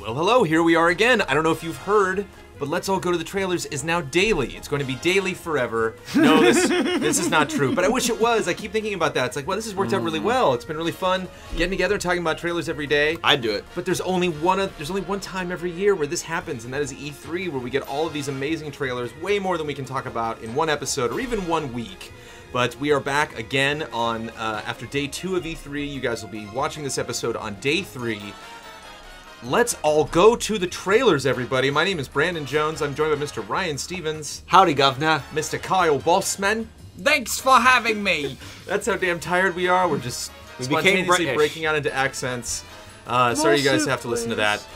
Hello, hello, here we are again. I don't know if you've heard, but Let's All Go to the Trailers is now daily. It's going to be daily forever. No, this is not true, but I wish it was. I keep thinking about that. It's like, well, this has worked out really well. It's been really fun getting together and talking about trailers every day. I'd do it. But there's only one time every year where this happens, and that is E3, where we get all of these amazing trailers, way more than we can talk about in one episode or even 1 week. But we are back again on after day 2 of E3. You guys will be watching this episode on day 3. Let's all go to the trailers, everybody. My name is Brandon Jones. I'm joined by Mr. Ryan Stevens. Howdy, governor. Mr. Kyle Bossman. Thanks for having me. That's how damn tired we are. We're just spontaneously breaking out into accents. Sorry you guys have to listen to that.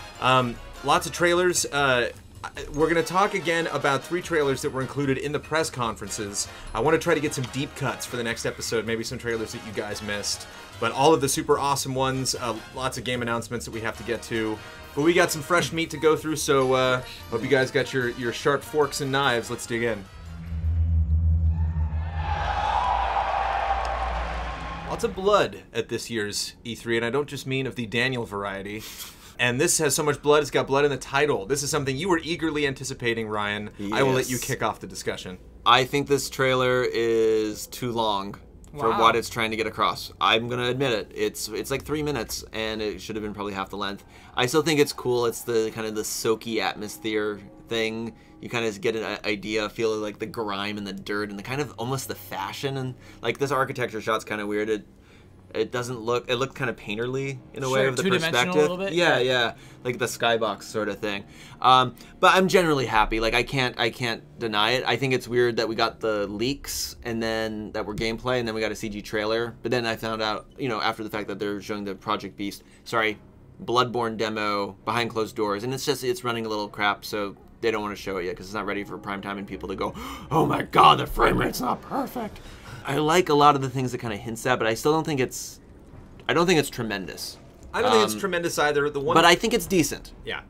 Lots of trailers. We're going to talk again about 3 trailers that were included in the press conferences. I want to try to get some deep cuts for the next episode, maybe some trailers that you guys missed. But all of the super awesome ones, lots of game announcements that we have to get to. But we got some fresh meat to go through, so hope you guys got your sharp forks and knives. Let's dig in. Lots of blood at this year's E3, and I don't just mean of the Daniel variety. And this has so much blood, it's got blood in the title. This is something you were eagerly anticipating, Ryan. Yes. I will let you kick off the discussion. I think this trailer is too long for what it's trying to get across. I'm going to admit it. It's like 3 minutes, and it should have been probably half the length. I still think it's cool. It's the kind of the soaky atmosphere thing. You kind of get an idea, feel like the grime and the dirt and the kind of almost the fashion. And like this architecture shot's kind of weird. It doesn't look, it looked kind of painterly in a way of the perspective. A little bit. Yeah, like the skybox sort of thing. But I'm generally happy. Like I can't deny it. I think it's weird that we got the leaks and then that were gameplay and then we got a CG trailer. But then I found out, after the fact that they're showing the Bloodborne demo behind closed doors, and it's running a little crap, so they don't want to show it yet because it's not ready for prime time and people to go, oh my god, the frame rate's not perfect. I like a lot of the things that kind of hints at, but I still don't think it's. I don't think it's tremendous. I don't think it's tremendous either. But I think it's decent. Yeah,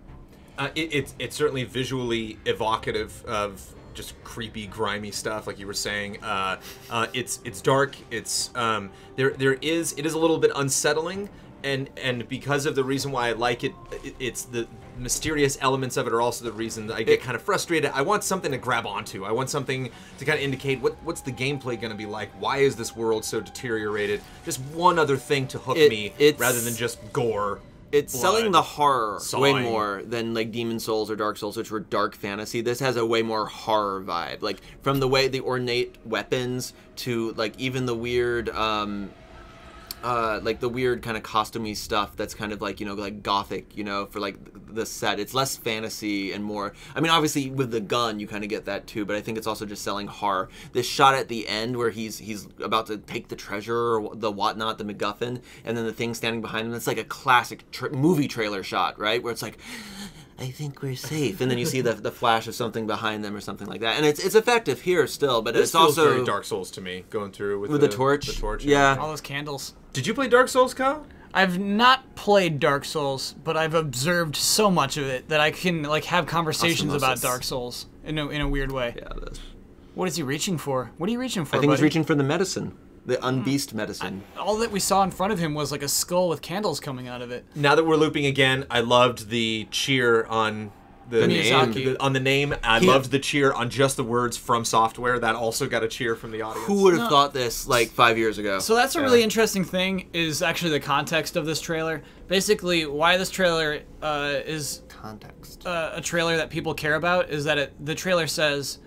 it's certainly visually evocative of just creepy, grimy stuff, like you were saying. It's dark. It's it is a little bit unsettling, and because of the reason why I like it, it's the mysterious elements of it are also the reason that I get kind of frustrated. I want something to grab onto. I want something to kind of indicate what's the gameplay going to be like. Why is this world so deteriorated? Just one other thing to hook me rather than just gore. It's blood, selling the horror sawing. way more than like Demon Souls or Dark Souls, which were dark fantasy. This has a way more horror vibe. Like from the way the ornate weapons to like even the weird like the weird kind of costumey stuff that's kind of like, like gothic, for like the set. It's less fantasy and more, I mean, obviously with the gun, you kind of get that too, but I think it's also just selling horror. This shot at the end where he's about to take the treasure or the whatnot, the MacGuffin, and then the thing standing behind him, it's like a classic movie trailer shot, right? Where it's like, I think we're safe, and then you see the flash of something behind them or something like that, and it's effective here still, but it's also very Dark Souls to me, going through with the torch. The torch, yeah. All those candles. Did you play Dark Souls, Kyle? I've not played Dark Souls, but I've observed so much of it that I can like have conversations about Dark Souls in a weird way. Yeah, it is. What is he reaching for? What are you reaching for, I think buddy? he's reaching for the medicine. The unbeast medicine. All that we saw in front of him was like a skull with candles coming out of it. Now that we're looping again, I loved the cheer on the name. On the name. I loved the cheer on just the words From Software. That also got a cheer from the audience. Who would have thought this like 5 years ago? So that's a really interesting thing is actually the context of this trailer. Basically, why this trailer is context. A trailer that people care about is that the trailer says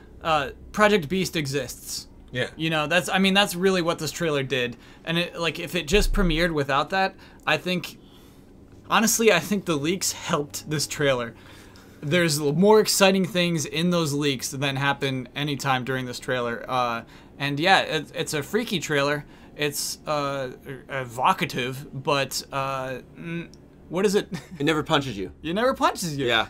Project Beast exists. Yeah. That's really what this trailer did. And if it just premiered without that, honestly, I think the leaks helped this trailer. There's more exciting things in those leaks than happen anytime during this trailer. And yeah, it's a freaky trailer. It's evocative, but what is it? It never punches you. It never punches you. Yeah.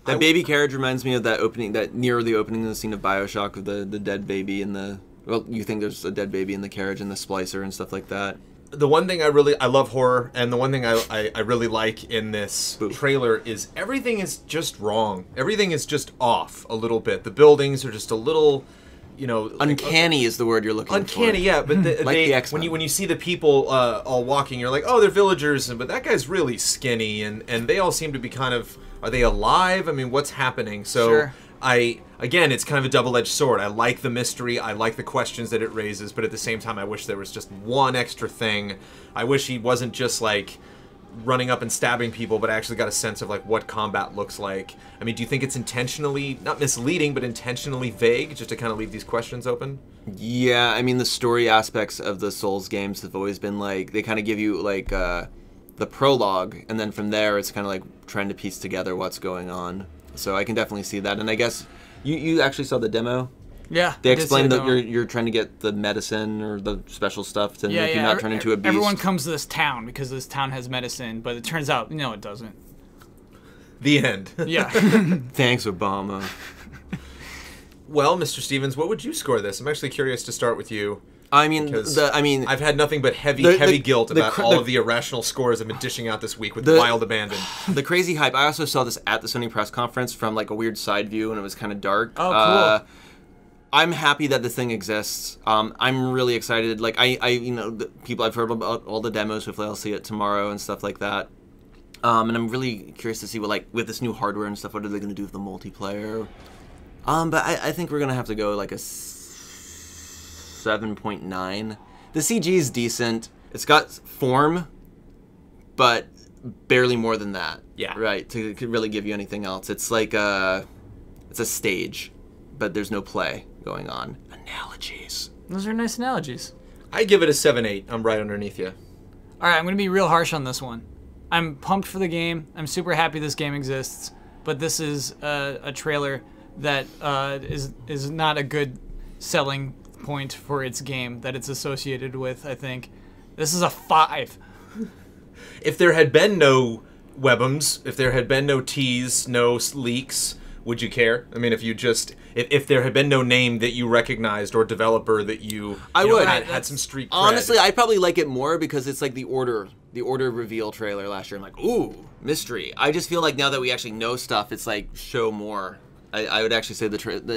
That baby carriage reminds me of that opening, that near the opening of the scene of BioShock of the dead baby and you think there's a dead baby in the carriage and the splicer and stuff like that. The one thing I love horror, and the one thing I really like in this trailer is everything is just wrong. Everything is just off a little bit. The buildings are just a little you know, Uncanny is the word you're looking for. Uncanny, yeah, but Like the X-Men. when you see the people all walking, you're like, oh, they're villagers, but that guy's really skinny, and they all seem to be kind of, are they alive? I mean, what's happening? So Sure. Again, it's kind of a double-edged sword. I like the mystery, I like the questions that it raises, but at the same time, I wish there was just one extra thing. I wish he wasn't just like running up and stabbing people, but I actually got a sense of like what combat looks like. I mean, do you think it's intentionally, not misleading, but intentionally vague, just to kind of leave these questions open? Yeah, I mean, the story aspects of the Souls games have always been like, they kind of give you like the prologue, and then from there it's kind of like trying to piece together what's going on. So I can definitely see that. And I guess you actually saw the demo? Yeah. They I did see explained the that demo. you're trying to get the medicine or the special stuff to make you not turn into a beast. Everyone comes to this town because this town has medicine, but it turns out, no, it doesn't. The end. Yeah. Thanks, Obama. Well, Mr. Stevens, what would you score this? I'm actually curious to start with you. I mean, Because I've had nothing but heavy guilt about all of the irrational scores I've been dishing out this week with wild abandon. the crazy hype. I also saw this at the Sony press conference from like a weird side view, and it was kind of dark. Oh, cool. I'm happy that this thing exists. I'm really excited. Like you know, the people I've heard about all the demos. Hopefully, I'll see it tomorrow and stuff like that. And I'm really curious to see what, like, with this new hardware and stuff, what are they going to do with the multiplayer? But I think we're gonna have to go like a 7.9. The CG is decent. It's got form, but barely more than that. Yeah. Right. To really give you anything else, it's like it's a stage, but there's no play going on. Analogies. Those are nice analogies. I give it a 7-8. I'm right underneath you. All right, I'm going to be real harsh on this one. I'm pumped for the game. I'm super happy this game exists, but this is a trailer that is not a good selling point for its game that it's associated with, I think. This is a 5. If there had been no webums, if there had been no tease, no leaks, would you care? I mean, if there had been no name that you recognized or developer that you would. had some street cred. Honestly, I'd probably like it more because it's like the order reveal trailer last year. I'm like, ooh, mystery. I just feel like now that we actually know stuff, it's like show more. I would actually say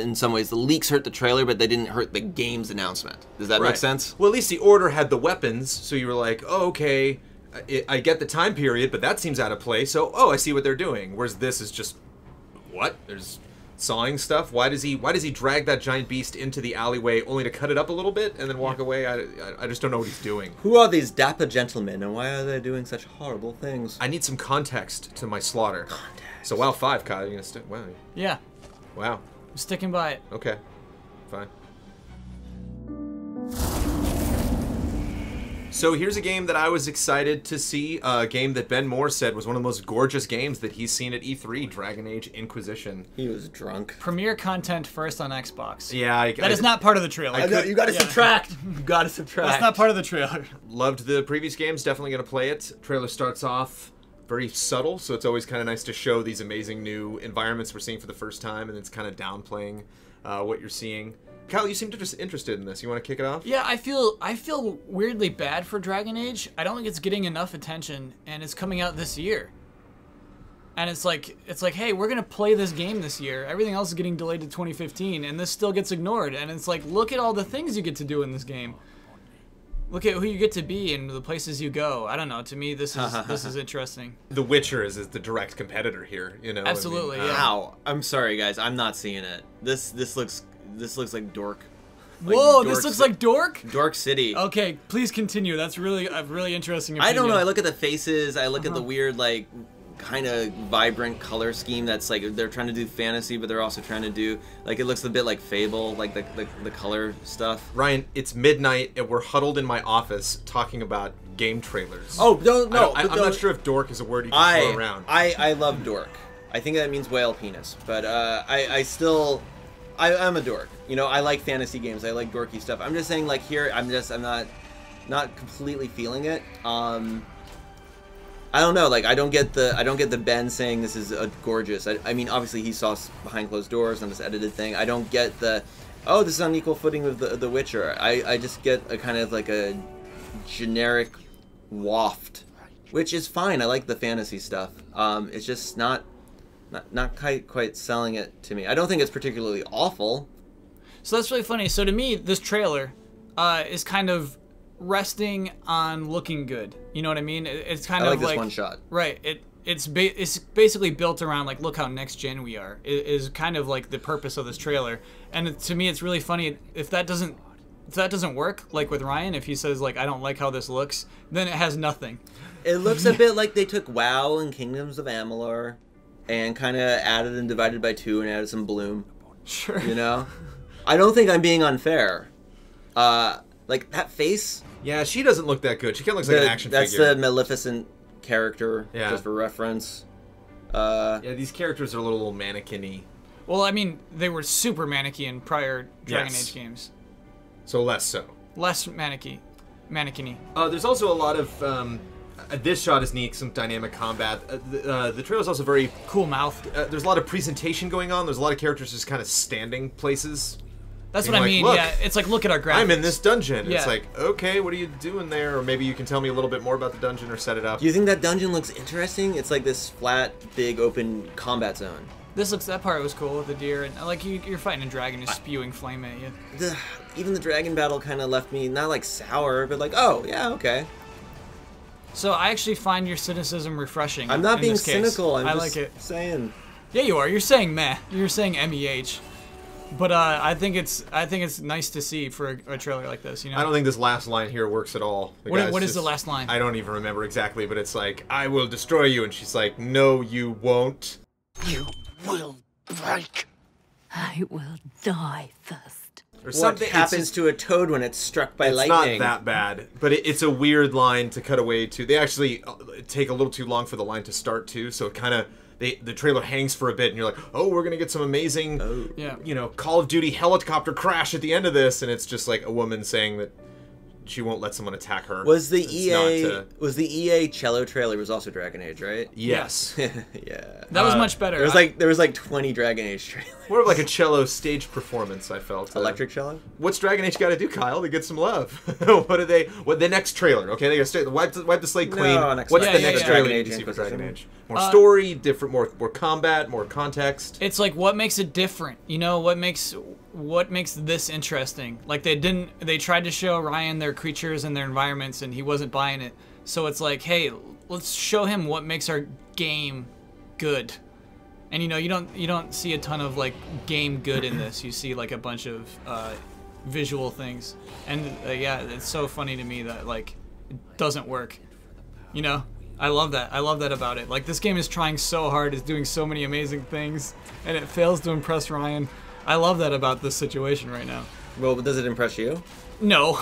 in some ways the leaks hurt the trailer, but they didn't hurt the game's announcement. Does that make sense? Well, at least the order had the weapons, so you were like, oh, okay, I get the time period, but that seems out of place. So, I see what they're doing. Whereas this is just, what? There's sawing stuff. Why does he drag that giant beast into the alleyway only to cut it up a little bit and then walk away? I just don't know what he's doing. Who are these dapper gentlemen, and why are they doing such horrible things? I need some context to my slaughter. Context. So, wow, 5, Kyle. You're gonna stick? Wow. Yeah, Wow. I'm sticking by it. Okay. Fine. So here's a game that I was excited to see, a game that Ben Moore said was one of the most gorgeous games that he's seen at E3, Dragon Age Inquisition. He was drunk. Premiere content first on Xbox. Yeah, that is not part of the trailer. You gotta subtract. You gotta subtract. That's not part of the trailer. Loved the previous games, definitely going to play it. Trailer starts off very subtle, so it's always kind of nice to show these amazing new environments we're seeing for the first time, and it's kind of downplaying what you're seeing. Kyle, you seem just interested in this. You want to kick it off? Yeah, I feel weirdly bad for Dragon Age. I don't think it's getting enough attention, and it's coming out this year. And it's like, hey, we're gonna play this game this year. Everything else is getting delayed to 2015, and this still gets ignored. And it's like, look at all the things you get to do in this game. Look at who you get to be and the places you go. I don't know. To me, this is interesting. The Witcher is the direct competitor here. You know. Absolutely. I mean, yeah. Wow. I'm sorry, guys. I'm not seeing it. This looks like dork. Whoa, this looks like Dork? Dork City. Okay, please continue. That's really a really interesting opinion. I don't know. I look at the faces. I look at the weird, like, kind of vibrant color scheme that's like they're trying to do fantasy, but they're also trying to do, like, it looks a bit like Fable, like the color stuff. Ryan, it's midnight and we're huddled in my office talking about game trailers. Oh, no. I'm not sure if dork is a word you can throw around. I love dork. I think that means whale penis, but I'm a dork. You know, I like fantasy games. I like dorky stuff. I'm just saying, like, here, I'm not completely feeling it. I don't know. Like, I don't get the Ben saying this is gorgeous. I mean, obviously he saw behind closed doors on this edited thing. I don't get the, oh, this is on equal footing with the Witcher. I just get a kind of like a generic waft, which is fine. I like the fantasy stuff. It's just not quite selling it to me. I don't think it's particularly awful. So that's really funny. So to me, this trailer is kind of resting on looking good. You know what I mean? It's kind I of like this like one shot. Right. It's basically built around like, look how next gen we are. Is kind of like the purpose of this trailer. And to me, it's really funny if that doesn't work, like with Ryan, if he says like I don't like how this looks, then it has nothing. It looks a bit like they took WoW and Kingdoms of Amalur and kind of added and divided by 2 and added some bloom. Sure. You know? I don't think I'm being unfair. Like, that face... Yeah, she doesn't look that good. She kind of looks like an action that's figure. That's the Maleficent character, Yeah. just for reference. Yeah, these characters are a little mannequin-y. Well, I mean, they were super manicky in prior Dragon Yes. Age games. So less so. Less manicky. Mannequin-y. There's also a lot of... this shot is neat, some dynamic combat. The trailer's also very... Cool mouth. There's a lot of presentation going on. There's a lot of characters just kind of standing places. That's Being what I like, mean. "Look, Yeah, it's like, look at our graphics. I'm in this dungeon. Yeah. It's like, okay, what are you doing there? Or maybe you can tell me a little bit more about the dungeon or set it up. Do you think that dungeon looks interesting? It's like this flat, big, open combat zone. That part was cool with the deer, and like you're fighting a dragon who's spewing flame at you. Even the dragon battle kind of left me, not like sour, but like, oh, yeah, okay. So I actually find your cynicism refreshing. I'm not in being this case. cynical, I'm I just like it. saying. Yeah, you are. You're saying meh. You're saying MEH. But I think it's nice to see for a trailer like this. You know. I don't think this last line here works at all. What is the last line? I don't even remember exactly, but it's like, I will destroy you. And she's like, no, you won't. You will break. I will die first. Or What something. happens to a toad when it's struck by It's lightning? not that bad, but it's a weird line to cut away to. They actually take a little too long for the line to start too, so it kind of the trailer hangs for a bit, and you're like, oh, we're gonna get some amazing, Yeah. Call of Duty helicopter crash at the end of this, and it's just like a woman saying that she won't let someone attack her. Was the It's EA cello trailer was also Dragon Age, right? Yes. Yeah. That was much better. There was like 20 Dragon Age trailers. More of like a cello stage performance, I felt. Electric cello? What's Dragon Age got to do, Kyle, to get some love? What the next trailer? Okay, they got to wipe the slate clean. No, next What's one. the Yeah, next yeah, trailer yeah. you need to see for Inquisition. Dragon Age? More story, different, more combat, more context. It's like what makes it different. You know, what makes this interesting. Like they tried to show Ryan their creatures and their environments, and he wasn't buying it. So it's like, hey, let's show him what makes our game good. And you don't see a ton of like game good in this. You see like a bunch of visual things, and yeah, it's so funny to me that like it doesn't work. You know, I love that. I love that about it. Like this game is trying so hard, it's doing so many amazing things, and it fails to impress Ryan. I love that about this situation right now. Well, does it impress you? No,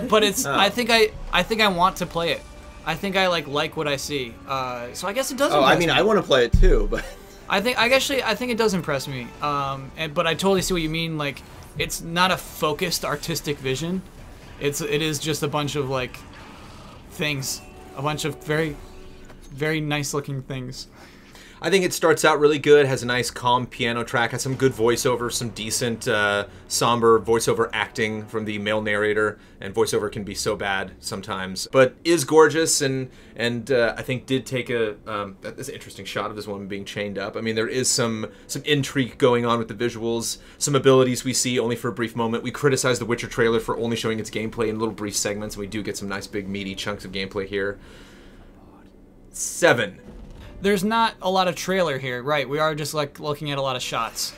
but it's. Oh. I think I want to play it. I think I like what I see. So I guess it does. Oh, I impress mean, me. I want to play it too, but... I think it does impress me. But I totally see what you mean. Like, it's not a focused artistic vision. It is just a bunch of like things, a bunch of very, very nice looking things. I think it starts out really good, has a nice calm piano track, has some good voiceover, some decent somber voiceover acting from the male narrator, and voiceover can be so bad sometimes, but is gorgeous, and I think did take this interesting shot of this woman being chained up. I mean, there is some intrigue going on with the visuals, some abilities we see only for a brief moment. We criticize the Witcher trailer for only showing its gameplay in little brief segments, and we do get some nice big meaty chunks of gameplay here. 7. There's not a lot of trailer here, right? We are just like looking at a lot of shots,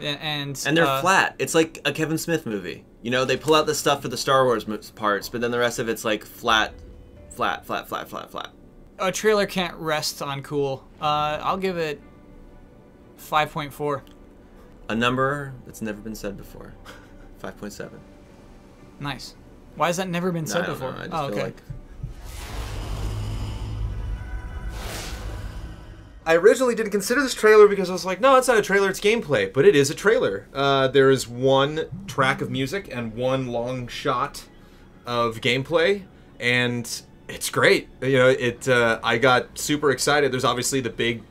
and they're flat. It's like a Kevin Smith movie. You know, they pull out the stuff for the Star Wars parts, but then the rest of it's like flat. A trailer can't rest on cool. I'll give it 5.4. A number that's never been said before. 5.7. Nice. Why has that never been said I don't before? know, I just Oh, feel okay. like... I originally didn't consider this trailer because I was like, no, it's not a trailer, it's gameplay. But it is a trailer. There is one track of music and one long shot of gameplay, and it's great. I got super excited. There's obviously the big,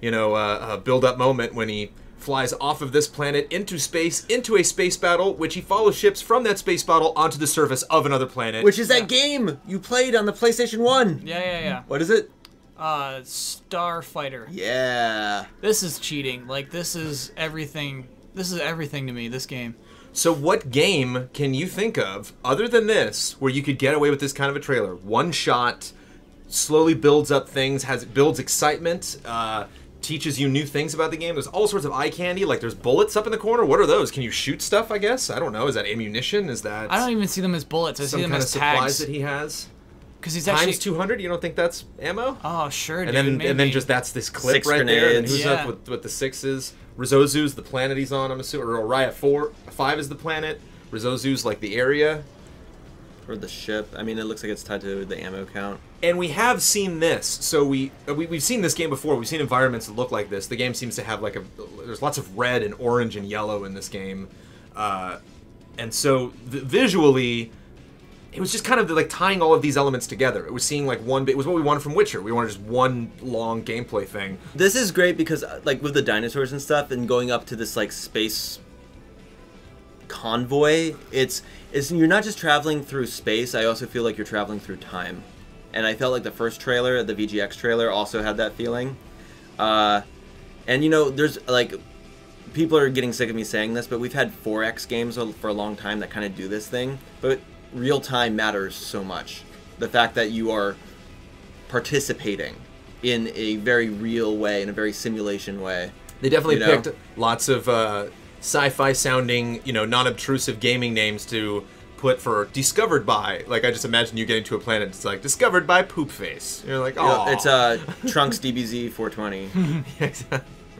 build-up moment when he flies off of this planet into space, into a space battle, which he follows ships from that space battle onto the surface of another planet. Which is that game you played on the PlayStation 1. Yeah. What is it? Starfighter. Yeah. This is cheating. Like, this is everything. This is everything to me, this game. So what game can you think of, other than this, where you could get away with this kind of a trailer? One shot, slowly builds up things, builds excitement, teaches you new things about the game. There's all sorts of eye candy, like there's bullets up in the corner. What are those? Can you shoot stuff, I guess? I don't know. Is that ammunition? Is that... I don't even see them as bullets. I see them as supplies tags. that he has? Because he's actually... Times 200? You don't think that's ammo? Oh, sure, and dude, then maybe. And then just that's this clip 6 right there. And grenades. who's up with the 6s? Rizozu's the planet he's on, I'm assuming. Or Orion 5 is the planet. Rizozu's like the area. Or the ship. I mean, it looks like it's tied to the ammo count. And we have seen this. So we've seen this game before. We've seen environments that look like this. The game seems to have like there's lots of red and orange and yellow in this game. And so visually, it was just kind of like tying all of these elements together. It was seeing like one bit. It was what we wanted from Witcher. We wanted just one long gameplay thing. This is great because like with the dinosaurs and stuff and going up to this like space convoy, it's you're not just traveling through space. I also feel like you're traveling through time. And I felt like the first trailer, the VGX trailer, also had that feeling. And you know, there's like, people are getting sick of me saying this, but we've had 4X games for a long time that kind of do this thing. But real time matters so much. The fact that you are participating in a very real way, in a very simulation way. They definitely picked lots of sci-fi sounding, non-obtrusive gaming names to put for discovered by. Like, I just imagine you getting to a planet, it's like, discovered by Poop Face. You're like, oh. It's Trunks DBZ 420.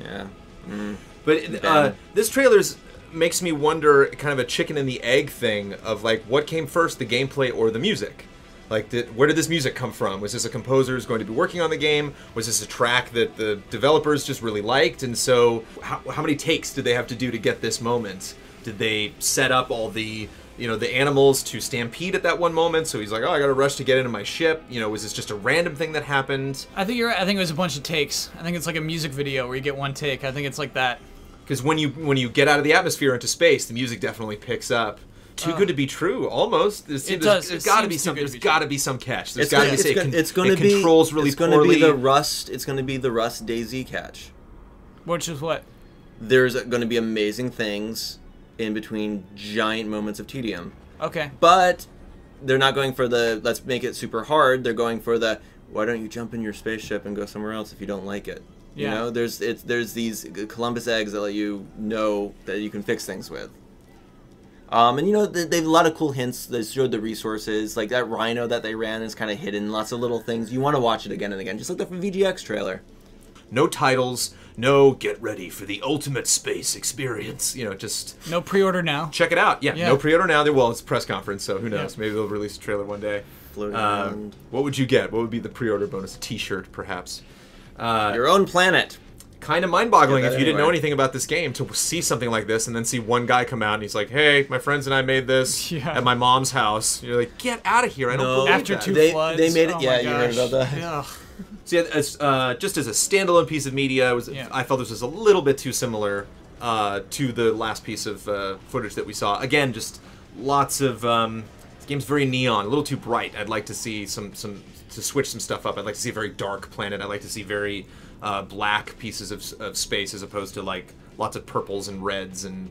Yeah. Mm. But this trailer's makes me wonder, kind of a chicken and the egg thing of, like, what came first, the gameplay or the music? Like, where did this music come from? Was this a composer who's going to be working on the game? Was this a track that the developers just really liked? And so, how many takes did they have to do to get this moment? Did they set up all the the animals to stampede at that one moment? So he's like, oh, I gotta rush to get into my ship. Was this just a random thing that happened? I think you're right. I think it was a bunch of takes. I think it's like a music video where you get one take. I think it's like that. Because when you get out of the atmosphere into space, the music definitely picks up. Too good to be true, almost. There's got to be some. There's got to be some catch. There's got to be. It controls really poorly. It's going to be the Rust. It's going to be the Rust DayZ catch. Which is what? There's going to be amazing things in between giant moments of tedium. Okay. But they're not going for the let's make it super hard. They're going for the why don't you jump in your spaceship and go somewhere else if you don't like it. Yeah. There's these Columbus eggs that let you know that you can fix things with. And they have a lot of cool hints. They showed the resources, like that rhino that they ran is kind of hidden. Lots of little things. You want to watch it again and again, just like the VGX trailer. No titles, no get ready for the ultimate space experience. Just no pre-order now. Check it out. Yeah. No pre-order now. Well, it's a press conference, so who knows? Maybe they'll release a trailer one day. Floating around. What would you get? What would be the pre-order bonus? A T-shirt, perhaps. Your own planet. Kind of mind-boggling if you didn't know anything about this game to see something like this and then see one guy come out and he's like, hey, my friends and I made this at my mom's house. You're like, get out of here. I don't believe After that. 2 floods. They made it. Oh yeah, you heard about that. Yeah. So yeah, just as a standalone piece of media, I felt this was a little bit too similar to the last piece of footage that we saw. Again, just lots of this game's very neon, a little too bright. I'd like to see to switch some stuff up. I'd like to see a very dark planet. I'd like to see very black pieces of space as opposed to like lots of purples and reds and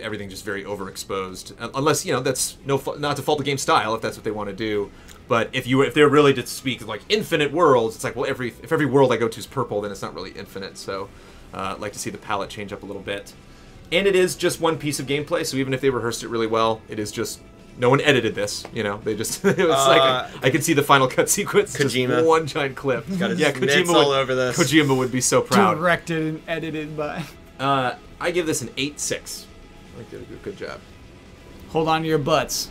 everything just very overexposed. Unless that's not to fault the game style if that's what they want to do. But if they're really to speak like infinite worlds, it's like, well, if every world I go to is purple, then it's not really infinite. So I'd like to see the palette change up a little bit. And it is just one piece of gameplay, so even if they rehearsed it really well, it is just no one edited this. They just it was like I could see the final cut sequence. Kojima, just one giant clip. Kojima all over this. Kojima would be so proud. Directed and edited by. I give this an 8-6. I think they did a good job. Hold on to your butts.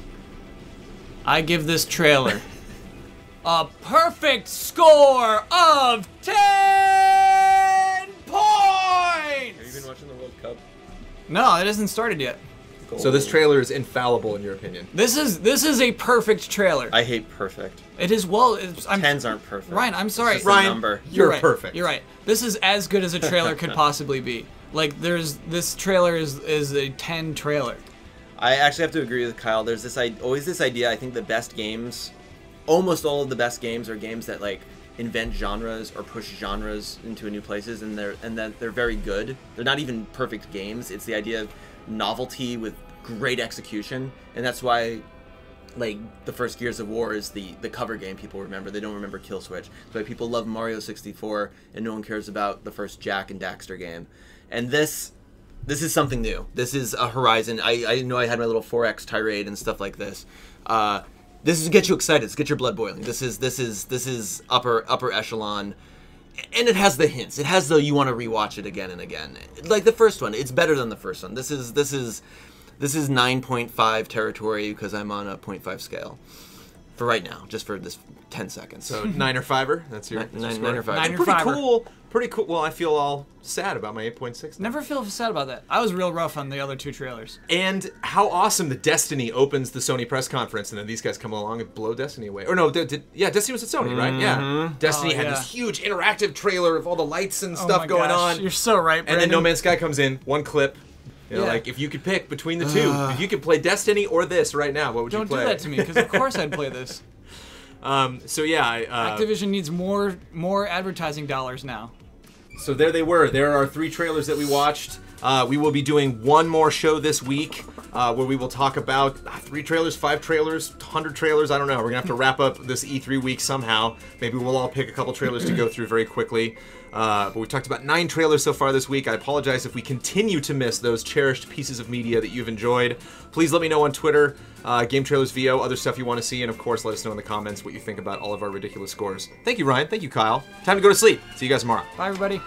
I give this trailer a perfect score of 10 points! Have you been watching the World Cup? No, it hasn't started yet. So this trailer is infallible in your opinion? This is a perfect trailer. I hate perfect. It is, well... Tens aren't perfect. Ryan, I'm sorry. It's just a number. You're right. perfect. You're right. This is as good as a trailer could possibly be. Like, this trailer is a 10 trailer. I actually have to agree with Kyle. There's always this idea. I think the best games, almost all of the best games, are games that like invent genres or push genres into new places, and that they're very good. They're not even perfect games. It's the idea of novelty with great execution, and that's why like the first Gears of War is the cover game people remember. They don't remember Kill Switch. That's why people love Mario 64 and no one cares about the first Jak and Daxter game. And this is something new. This is a Horizon. I know I had my little 4X tirade and stuff like this. This is to get you excited. It's to get your blood boiling. This is upper echelon. And it has the hints. It has the you want to rewatch it again and again. Like the first one, it's better than the first one. This is 9.5 territory because I'm on a 0.5 scale for right now, just for this 10 seconds. So 9 or 5er. That's your nine or five. Nine or Pretty fiver. cool. Pretty cool. Well, I feel all sad about my 8.6. Never feel sad about that. I was real rough on the other 2 trailers. And how awesome that Destiny opens the Sony press conference, and then these guys come along and blow Destiny away. Or no, Destiny was at Sony, right? Yeah. Destiny had this huge interactive trailer of all the lights and stuff going on. You're so right, And Brandon. then No Man's Sky comes in, one clip. You know, like if you could pick between the two, if you could play Destiny or this right now, what would you Don't play? do that to me, because of course I'd play this. So yeah, Activision needs more advertising dollars now. so there they were. There are 3 trailers that we watched. We will be doing one more show this week where we will talk about 3 trailers, 5 trailers, 100 trailers. I don't know. We're going to have to wrap up this E3 week somehow. Maybe we'll all pick a couple trailers to go through very quickly. But we've talked about 9 trailers so far this week. I apologize if we continue to miss those cherished pieces of media that you've enjoyed. Please let me know on Twitter, GameTrailers VO, other stuff you want to see, and of course let us know in the comments what you think about all of our ridiculous scores. Thank you, Ryan. Thank you, Kyle. Time to go to sleep. See you guys tomorrow. Bye, everybody.